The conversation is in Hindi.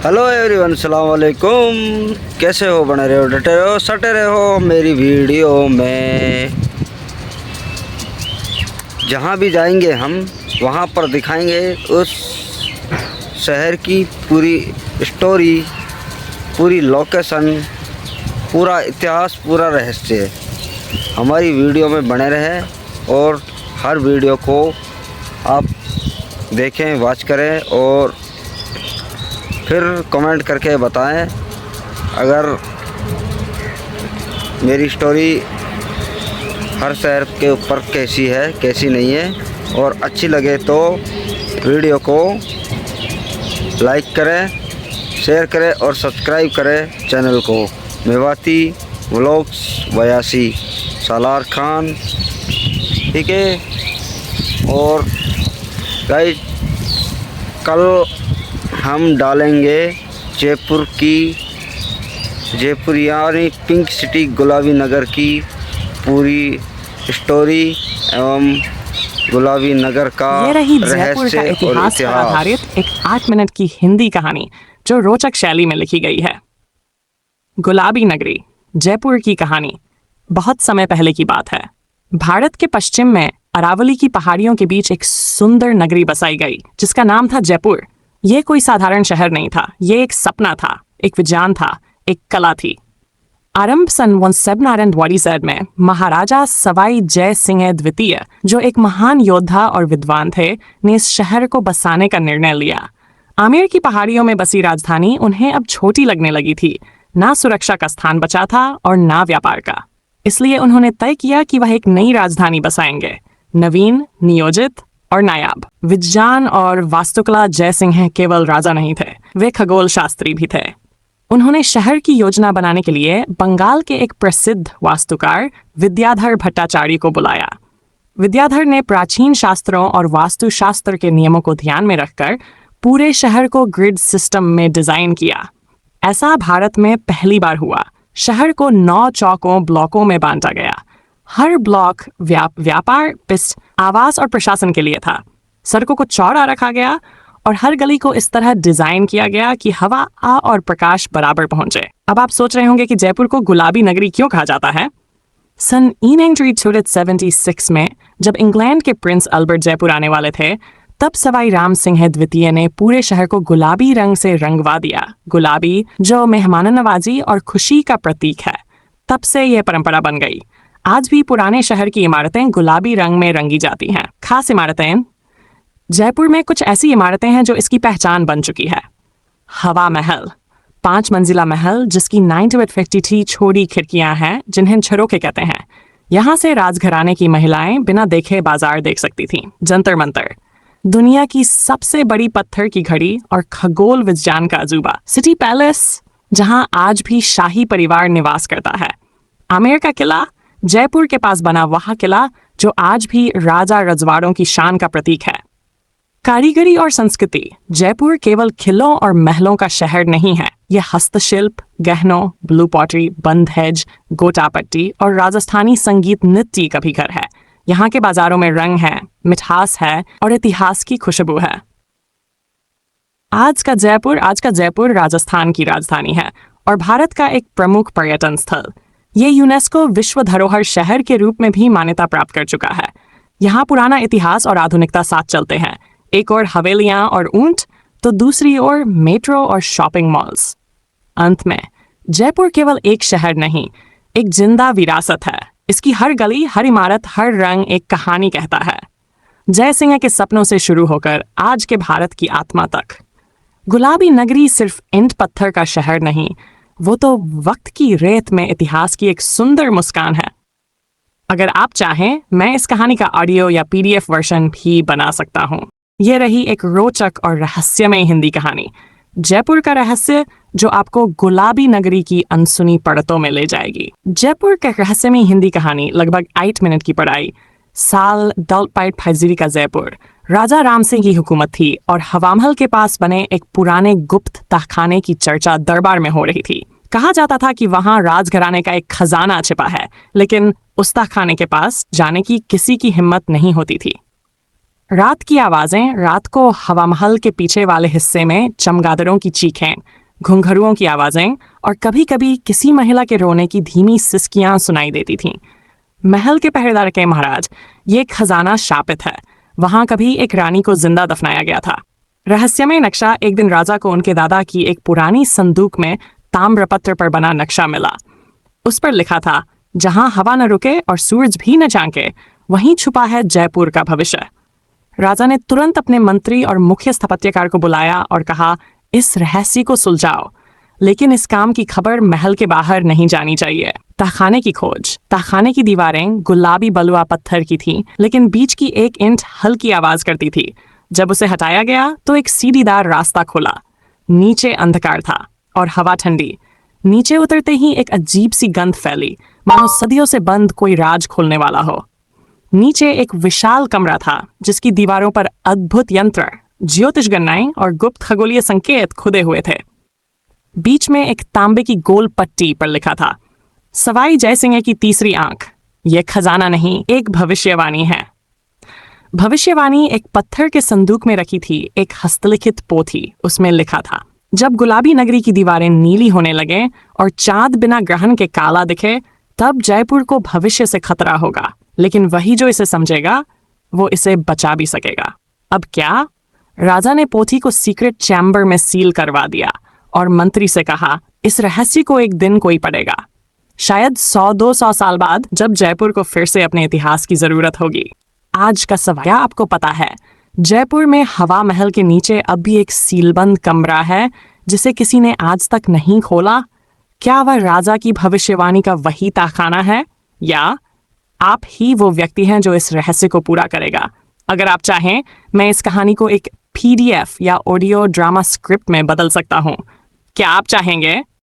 हेलो एवरीवन, सलाम वालेकुम। कैसे हो? बने रहो, डटे रहो, सटे रहो मेरी वीडियो में। जहाँ भी जाएंगे हम वहाँ पर दिखाएंगे उस शहर की पूरी स्टोरी, पूरी लोकेशन, पूरा इतिहास, पूरा रहस्य। हमारी वीडियो में बने रहे और हर वीडियो को आप देखें, वॉच करें और फिर कमेंट करके बताएं अगर मेरी स्टोरी हर शहर के ऊपर कैसी है, कैसी नहीं है। और अच्छी लगे तो वीडियो को लाइक करें, शेयर करें और सब्सक्राइब करें चैनल को। मेवाती व्लॉग्स 82 सालार खान, ठीक है। और गाइस, कल हम डालेंगे जयपुर यानी पिंक सिटी गुलाबी नगर की पूरी स्टोरी एवं गुलाबी नगर का ये रही जयपुर का रहस्य और इतिहास पर इतिहास। आधारित एक 8 मिनट की हिंदी कहानी जो रोचक शैली में लिखी गई है। गुलाबी नगरी, जयपुर की कहानी बहुत समय पहले की बात है। भारत के पश्चिम में अरावली की पहाड़ियों के बीच एक सुंदर नगरी बसाई गई जिसका नाम था जयपुर। ये कोई साधारण शहर नहीं था, ये एक सपना था, एक विज्ञान था, एक कला थी। आरंभ सन 1747 में महाराजा सवाई जय सिंह द्वितीय, जो एक महान योद्धा और विद्वान थे, ने इस शहर को बसाने का निर्णय लिया। आमेर की पहाड़ियों में बसी राजधानी उन्हें अब छोटी लगने लगी थी। ना सुरक्षा का स्थान बचा था और ना व्यापार का। इसलिए उन्होंने तय किया कि वह एक नई राजधानी बसाएंगे, नवीन, नियोजित और नायाब। विज्ञान और वास्तुकला जय सिंह केवल राजा नहीं थे, वे खगोल शास्त्री भी थे। उन्होंने शहर की योजना बनाने के लिए बंगाल के एक प्रसिद्ध वास्तुकार विद्याधर भट्टाचार्य को बुलाया। विद्याधर ने प्राचीन शास्त्रों और वास्तुशास्त्र के नियमों को ध्यान में रखकर पूरे शहर को ग्रिड सिस्टम में डिजाइन किया। ऐसा भारत में पहली बार हुआ। शहर को 9 चौकों ब्लॉकों में बांटा गया। हर ब्लॉक व्यापार, पिस्ट, आवास और प्रशासन के लिए था। सड़कों को चौड़ा रखा गया और हर गली को इस तरह डिजाइन किया गया कि हवा आ और प्रकाश बराबर पहुंचे। अब आप सोच रहे होंगे कि जयपुर को गुलाबी नगरी क्यों कहा जाता है। सन 1876 में जब इंग्लैंड के प्रिंस अल्बर्ट जयपुर आने वाले थे, तब सवाई राम सिंह द्वितीय ने पूरे शहर को गुलाबी रंग से रंगवा दिया। गुलाबी जो मेहमाननवाजी और खुशी का प्रतीक है। तब से यह परंपरा बन गई। आज भी पुराने शहर की इमारतें गुलाबी रंग में रंगी जाती हैं। खास इमारतें, जयपुर में कुछ ऐसी इमारतें हैं जो इसकी पहचान बन चुकी है। हवा महल, 5 मंजिला महल जिसकी 9-53 छोटी खिड़कियां हैं, जिन्हें झरोखे कहते हैं। यहाँ से राजघराने की महिलाएं बिना देखे बाजार देख सकती थीं। जंतर मंतर, दुनिया की सबसे बड़ी पत्थर की घड़ी और खगोल विज्ञान का अजूबा। सिटी पैलेस, जहां आज भी शाही परिवार निवास करता है। आमेर का किला, जयपुर के पास बना वह किला जो आज भी राजा रजवाड़ों की शान का प्रतीक है। कारीगरी और संस्कृति, जयपुर केवल किलों और महलों का शहर नहीं है। यह हस्तशिल्प, गहनों, ब्लू पॉटरी, बंधेज, गोटापट्टी और राजस्थानी संगीत नृत्य का भी घर है। यहाँ के बाजारों में रंग है, मिठास है और इतिहास की खुशबू है। आज का जयपुर राजस्थान की राजधानी है और भारत का एक प्रमुख पर्यटन स्थल। ये यूनेस्को विश्व धरोहर शहर के रूप में भी मान्यता प्राप्त कर चुका है। यहाँ पुराना इतिहास और आधुनिकता साथ चलते हैं। एक ओर हवेलियां और ऊंट, तो दूसरी ओर मेट्रो और शॉपिंग मॉल्स। अंत में, जयपुर केवल एक शहर नहीं, एक जिंदा विरासत है। इसकी हर गली, हर इमारत, हर रंग एक कहानी कहता है। जय सिंह के सपनों से शुरू होकर आज के भारत की आत्मा तक। गुलाबी नगरी सिर्फ ईंट पत्थर का शहर नहीं, वो तो वक्त की रेत में इतिहास की एक सुंदर मुस्कान है। अगर आप चाहें, मैं इस कहानी का ऑडियो या PDF वर्जन भी बना सकता हूँ। ये रही एक रोचक और रहस्यमय हिंदी कहानी, जयपुर का रहस्य, जो आपको गुलाबी नगरी की अनसुनी परतों में ले जाएगी। जयपुर का रहस्यमय हिंदी कहानी, लगभग 8 मिनट की पढ़ाई। साल दौलतपाइट फैजरी का जयपुर, राजा राम सिंह की हुकूमत थी और हवामहल के पास बने एक पुराने गुप्त तहखाने की चर्चा दरबार में हो रही थी। कहा जाता था कि वहां राजघराने का एक खजाना छिपा है, लेकिन उस तहखाने के पास जाने की किसी की हिम्मत नहीं होती थी। रात की आवाजें, रात को हवा महल के पीछे वाले हिस्से में चमगादड़ों की चीखें, घुंघरुओं की आवाजें और कभी कभी किसी महिला के रोने की धीमी सिसकियां सुनाई देती थीं। महल के पहरेदार के महाराज, ये खजाना शापित है। वहां कभी एक रानी को जिंदा दफनाया गया था। रहस्यमय नक्शा एक दिन राजा को उनके दादा की एक पुरानी संदूक में ताम्रपत्र पर बना नक्शा मिला। उस पर लिखा था, जहां हवा न रुके और सूरज भी न झांके, वहीं छुपा है जयपुर का भविष्य। राजा ने तुरंत अपने मंत्री और मुख्य स्थापत्यकार को बुलाया और कहा, इस रहस्य को सुलझाओ, लेकिन इस काम की खबर महल के बाहर नहीं जानी चाहिए। तहखाने की खोज। तहखाने की दीवारें गुलाबी बलुआ पत्थर की थीं, लेकिन बीच की एक ईंट हल्की आवाज करती थी। जब उसे हटाया गया तो एक सीढ़ीदार रास्ता खुला। नीचे अंधकार था और हवा ठंडी। नीचे उतरते ही एक अजीब सी गंध फैली, मानो सदियों से बंद कोई राज खोलने वाला हो। नीचे एक विशाल कमरा था जिसकी दीवारों पर अद्भुत यंत्र, ज्योतिष गणनाएं और गुप्त खगोलीय संकेत खुदे हुए थे। बीच में एक तांबे की गोल पट्टी पर लिखा था, सवाई जयसिंह की तीसरी आंख। यह खजाना नहीं, एक भविष्यवाणी है। भविष्यवाणी एक पत्थर के संदूक में रखी थी, एक हस्तलिखित पोथी। उसमें लिखा था, जब गुलाबी नगरी की दीवारें नीली होने लगे और चांद बिना ग्रहण के काला दिखे, तब जयपुर को भविष्य से खतरा होगा, लेकिन वही जो इसे समझेगा वो इसे बचा भी सकेगा। अब क्या? राजा ने पोथी को सीक्रेट चैम्बर में सील करवा दिया और मंत्री से कहा, इस रहस्य को एक दिन कोई पढ़ेगा, शायद 100-200 साल बाद, जब जयपुर को फिर से अपने इतिहास की जरूरत होगी। आज का सवाल, क्या आपको पता है जयपुर में हवा महल के नीचे अब भी एक सीलबंद कमरा है जिसे किसी ने आज तक नहीं खोला? क्या वह राजा की भविष्यवाणी का वही तहखाना है, या आप ही वो व्यक्ति हैं जो इस रहस्य को पूरा करेगा? अगर आप चाहें, मैं इस कहानी को एक PDF या ऑडियो ड्रामा स्क्रिप्ट में बदल सकता हूँ। क्या आप चाहेंगे?